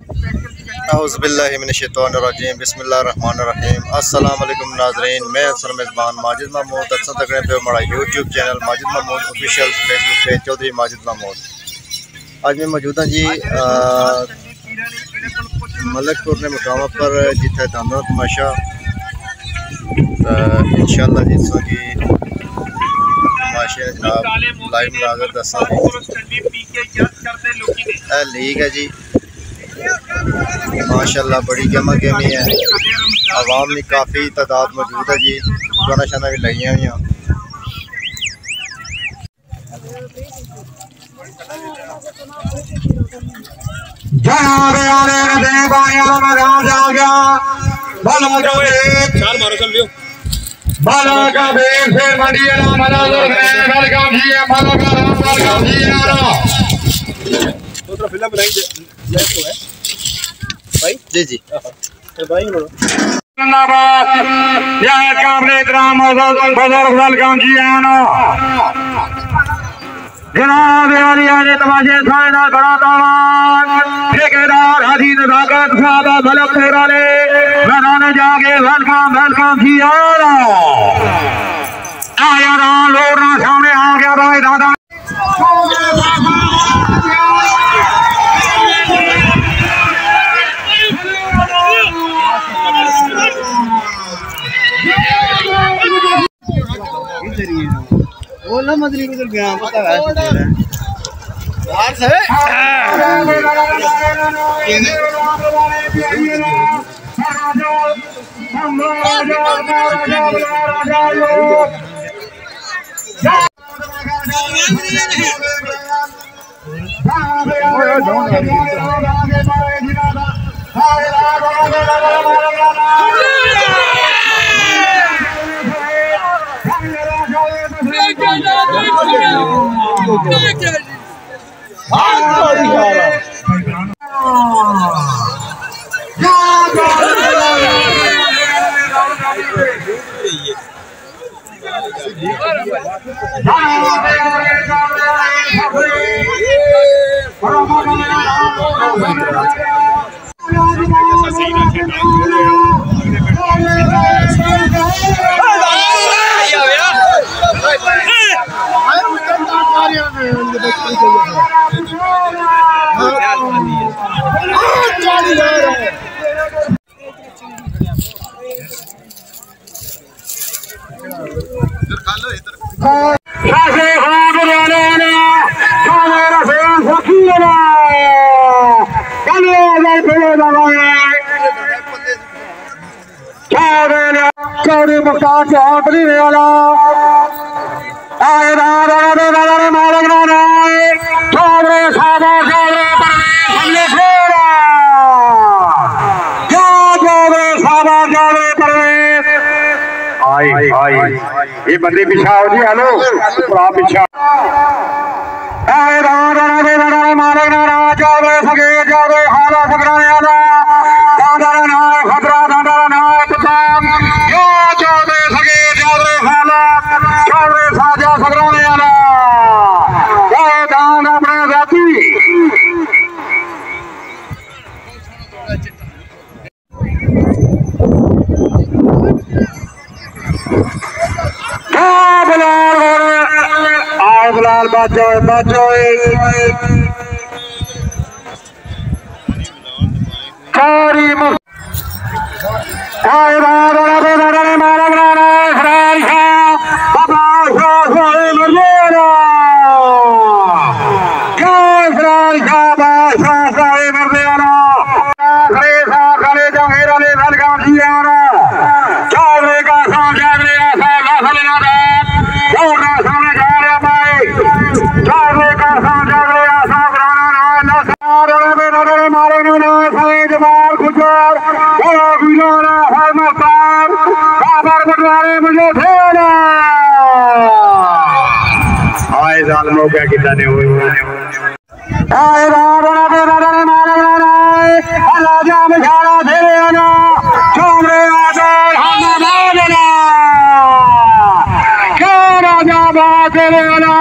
औज़ुबिल्लाहिमिनश्शैतानिर्रजीम बिस्मिल्लाहिर्रहमानिर्रहीम। अस्सलाम वालेकुम नाज़रीन, मैं अक्सर मेज़बान माजिद महमूद अक्सर तकने पे हमारा YouTube channel Majid Mahmood official Facebook page Chaudhary Majid Mahmood. आज मैं मौजूद हाँ जी मलकपुर ने मुकाम पर जिथे दाना तमाशा इंशाअल्लाह जिसों की तमाशे जनाब लाइव मुनाज़र दसा लीग है जी माशाल्लाह बड़ी गमा गमी है। आवाम में काफ़ी तादाद मौजूद है जी, दुकाना शाना भी लगी हुई हैं। जी जी तमाशे ठेकेदार हसीन मैदान जाके वेलकम वेलकम जी आया लोग सामने आ गया भाई दादा मदनी उधर गया पता है बाहर से ये बंदे पिछा हो जी हेलो पिछा मालिक नाराज जावे सके जावे हाला सगराने वाला दादा ना खतरा दादा ना पताम यो जावे सके जावे हाला जावे साजा सगराने वाला ये दान अपने जाति बिलाल बाजो बाजो कारी क्या कितना ने हुए राजा में खाना दे ना चोमरे राजा राजा बात दे ना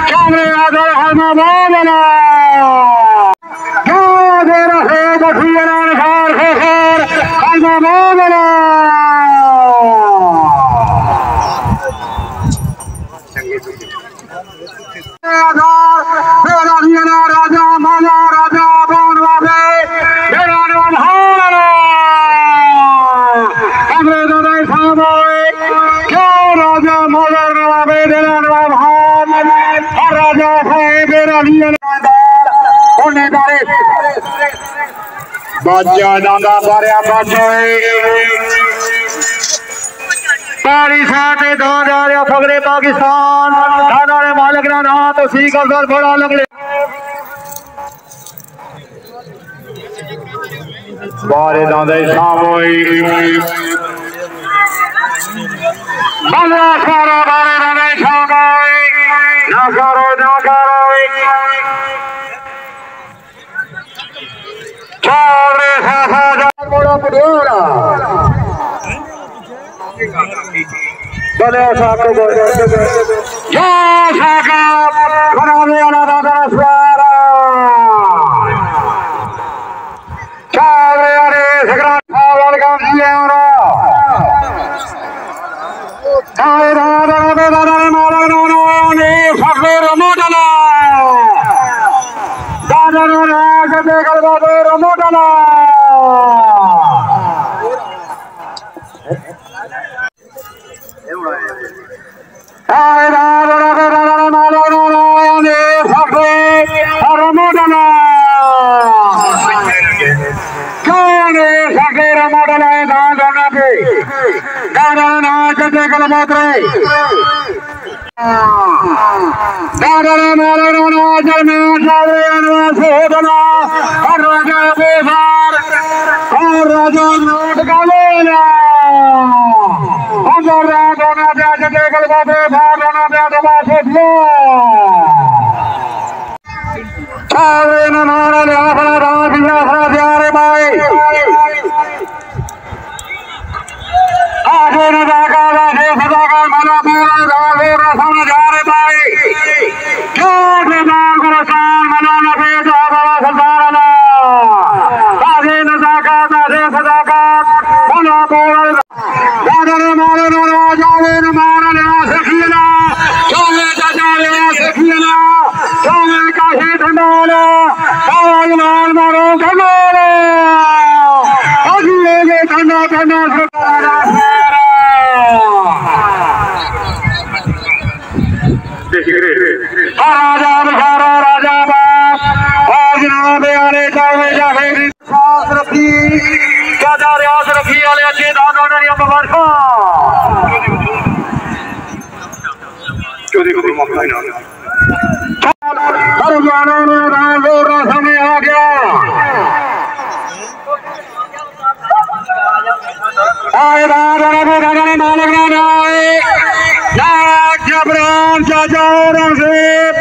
चोमरे राजा हरमा बोलना क्या दे रहे राजा माला राजा बाजा दांदा बारिया बाजोए पारी साथे दांदा फगरे पाकिस्तान दादा ने मालिक ना ना तो सी का सर बड़ा लगले बारे दांदा सामोई बल्ला सारा बारे दांदा सामोई ना करो चारे सासा जान मोड़ा पुडोरा बले साको या साका बनावे वाला दादा स्वारा चारे अरे सगरा खावल का जियारा चाहे दादा दादा मारा नो ने फकीर मोडला दादा नो के गलबा मोडला चाहे दादा दादा मारा नो ने फकीर मोडला काने फकीर मोडला दादा के दादा ना के गलबा दादा मारा नो जल में जावे अनवास होदना और राजा बेहार और राजा नोट गालेला और राजा ना जाके देखल बाबे भार ना दबा से दिया चावे ना मारा ले अपना राजिया राजारे भाई आगे न जागा राजे सदा का मना पूरा राजे रसम जा रे भाई क्यों देदार गुरसान मना न पे जागा सदारना आगे न जागा राजे सदा का मना पूरा दादा ने मारे न राजावे न मारा ले सखियना चावे चाचा ले सखियना चावे काहे ठंडाला आवाज मार मारो ठंडाला अजी ले ठंडा ठंडा सदारा राजा बिहारा राजा बाप आज नाम आने जावे जावे सांस रखी दादा रियाज रखी वाले अच्छे दादा ने अब वर्षा चौधरी को मौका ना हर जाना ने राजोर समय आ गया आए दादा ने मालिक ना जबरान चाचा औरंगजेब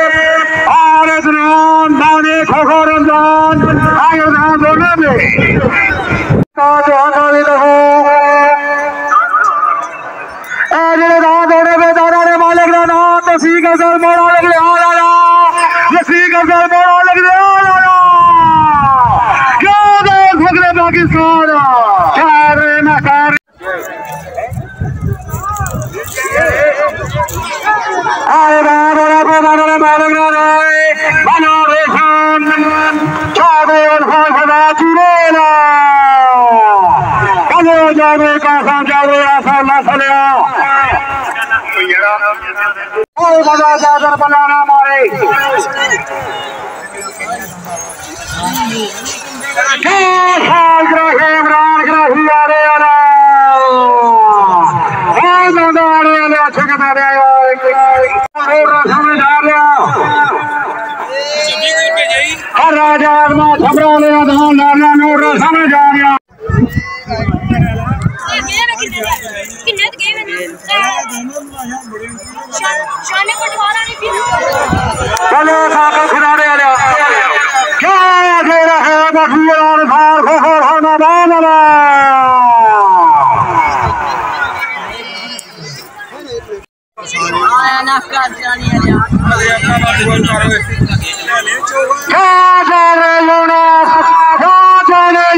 और इस्लाम दाने खोखो रमजान आयो नाम दोनों में का जो हमारी देखो आज नाम दोनों में दादा ने मालिक ना नाम तो सी का सर बड़ा लग ले आ लाला ये सी का सर बड़ा लग ले आ लाला क्यों दे फगरे पाकिस्तान क्या रे ना कर आए बाबा बाबा मालूम ना बनो रेशन चाबे और फासदा चुरेला कदो जावे का जावे ऐसा ना चलिया ओए बड़ा दादर बनाना मारे क्या साल ग्रह इमरान ग्रही आ रे आला दादारे वाले अच्छे के दादे समझ आ रहा हर राजा आदमा छबरा ले धान डालना नोर समझ आ रहा चलो साका खिलाड़े वाले क्या दे रहे बखिया और सार खोखो होना बानला क्या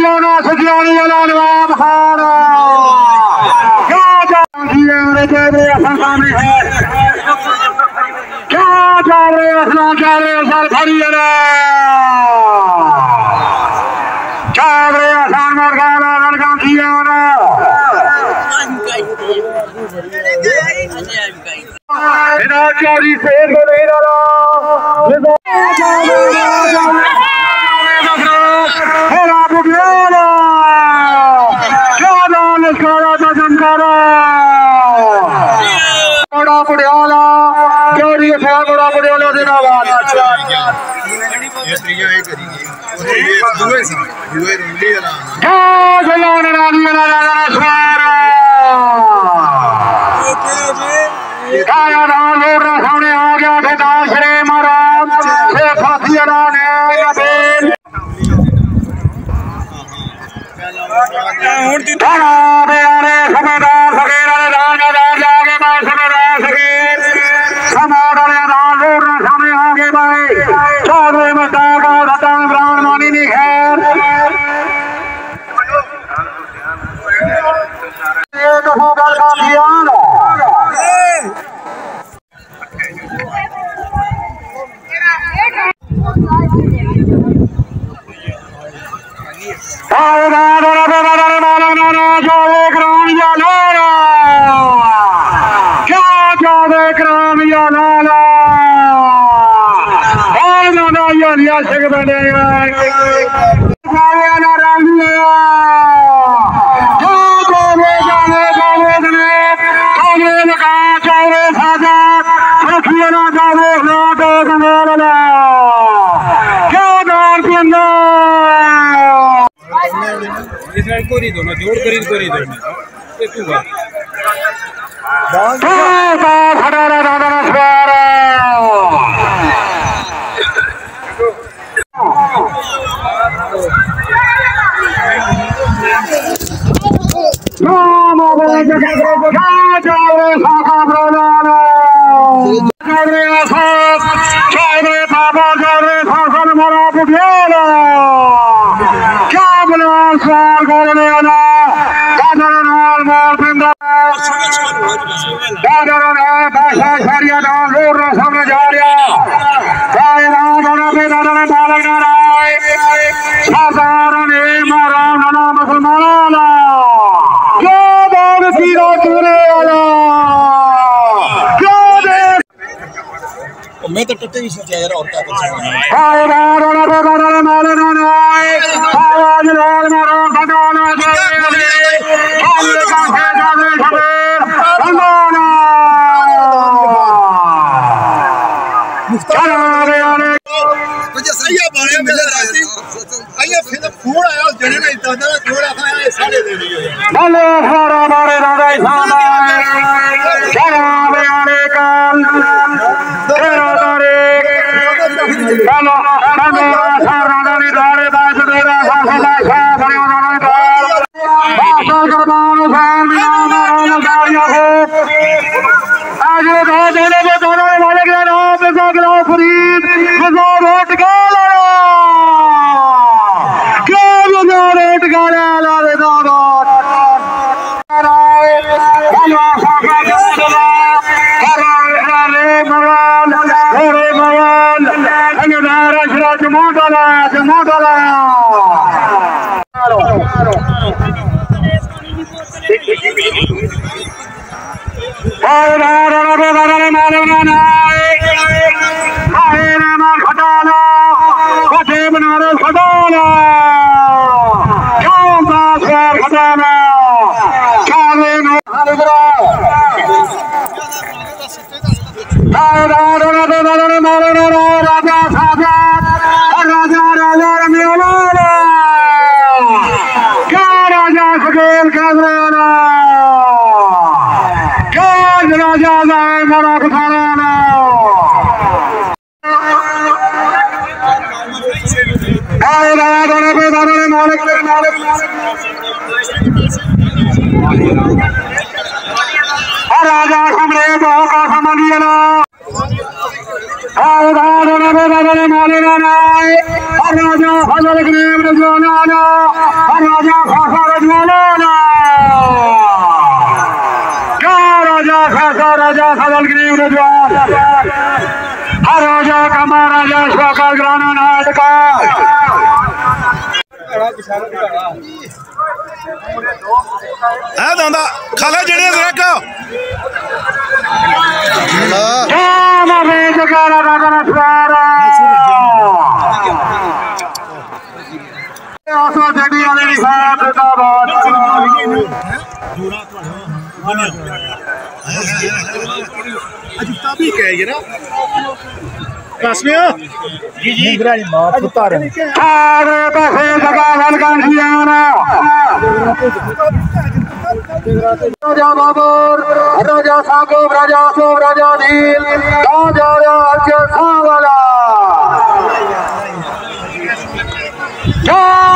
चावरे असलाम चावरे असर खड़ी है चावरे आसान मार गाना लड़का किया ना इधर चोरी से को नहीं डाला हेरा बुगियाना क्या दान इसका जनकारा बड़ा बुढ़ियाला चोरी से बड़ा बुढ़ियाला जिंदाबाद ये त्रिया एक करेंगे ये दुए से दुए रुंडी वाला क्या जलाने वाली वाला स्वारा काया दान लोग सामने आ गया ठेकेदार श्री महाराज से फांसी अड़ा ने कबीर बेआरे सूबेदार फकीर वाले दान जागे भाई सूबेदार फकीर समाज वाले दान लोग सामने आ गए भाई चौधरी मद्दा का रतन ब्राह्मण मानी नहीं खैर ये तो होगा का ध्यान कोरी दो ना जोड़ करी कोरी दो ये तू बात खड़ा रहा दादा नमस्कार मैं तो टट्टे भी सोचा यार और क्या कर सकता मुझे सही है बारे में आइए फिर फोन आया जने ने इतना थोड़ा सा ये साले दे दिए भले सारा मारे राजा साला चला बेआरे काल तेरा तारे चलो चलो सारा दानी दारे बात मेरा साला सा बड़े उन्होंने काल भाषा करबान हुसैन नाम गाड़ियों को आज ये दो देने में दोनों वाले के नाम पे जागरा फरीद मज़ा रोट गाला क्या मज़ा रोट गाला लाले दादात हेलो साका जला हरे मवाल अनदार अशरफ मोटला राजा साजाद राजा राजा रमियाला क्या राजा सगेल काजराना क्या राजा जाए मरा कुठाना मालिक राजा हमरे बहुत का समझिए राजा फजल ग्रेम रजवाना राजा खासा रजवाना क्या राजा खासा राजा फजल ग्रेम रजवाना राजा स्वागत ग्राना नाटका है दादा खाला जड़े रखा राजा बाबर राजा सागोब राजा सोब राजा नील राजा राज्य सावला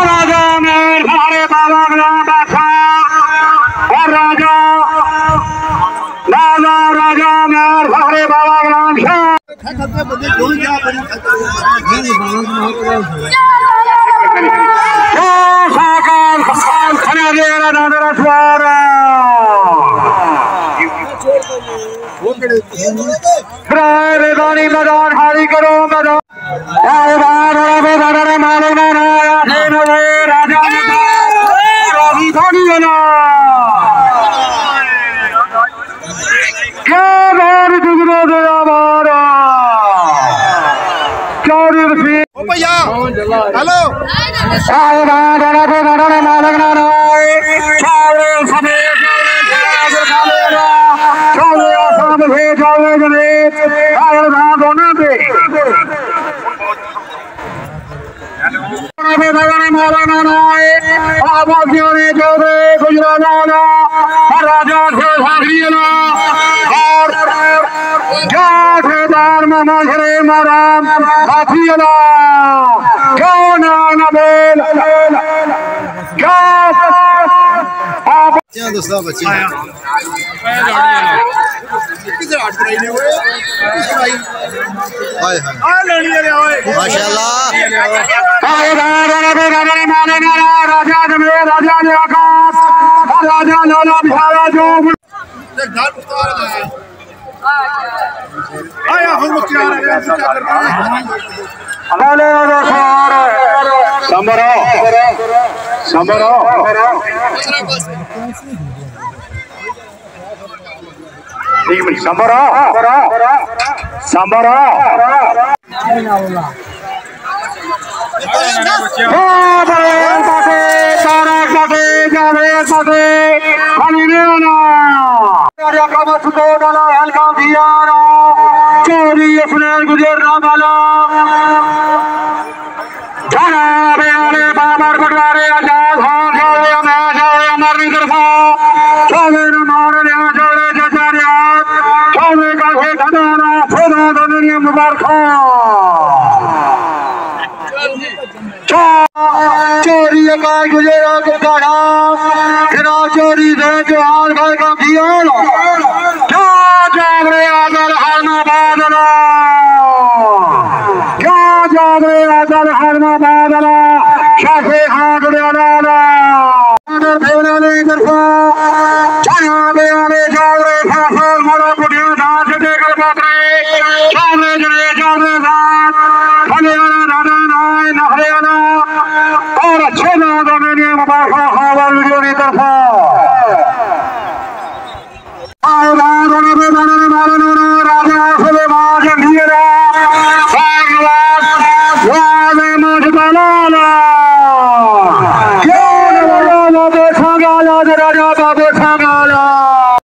राजा मेर सारे बाबा और राजा राजा राजा मेर सारे बाबा मैदानी मैदान खाली करो मैदान राजा भैया हेलो राजा दोस्तों बच्चे माशाल्लाह राजा ने आकाश राजा लाला बिहारा जो आया हम क्या समरो समरो समरो समरो चोरी उसने गुजरना वाला बाबर गुरुद्वारे आजाद खान चौधरी अमरनी तरफा चौधरी ने मारे चौधरी जजारियात चौधरी का ठिकाना खुदा दुनिया मुबारक चोरी का गुजरा गुजारा फिर चोरी से जो हाल भाई का किया क्या जाग रहे आदर हरना बादला क्या जाग रहे आदर हरना बादला शाफे हाथ डाला भेवना ने तरफा चना बेआने जाग रहे फसल मोड़ा कुटिया धान से देकर बात रहे चावले जरे चावले धान हरियाणा राधा नाय नहरियाणा और अच्छे लोगों ने मुबारक हवाल वीडियो की तरफा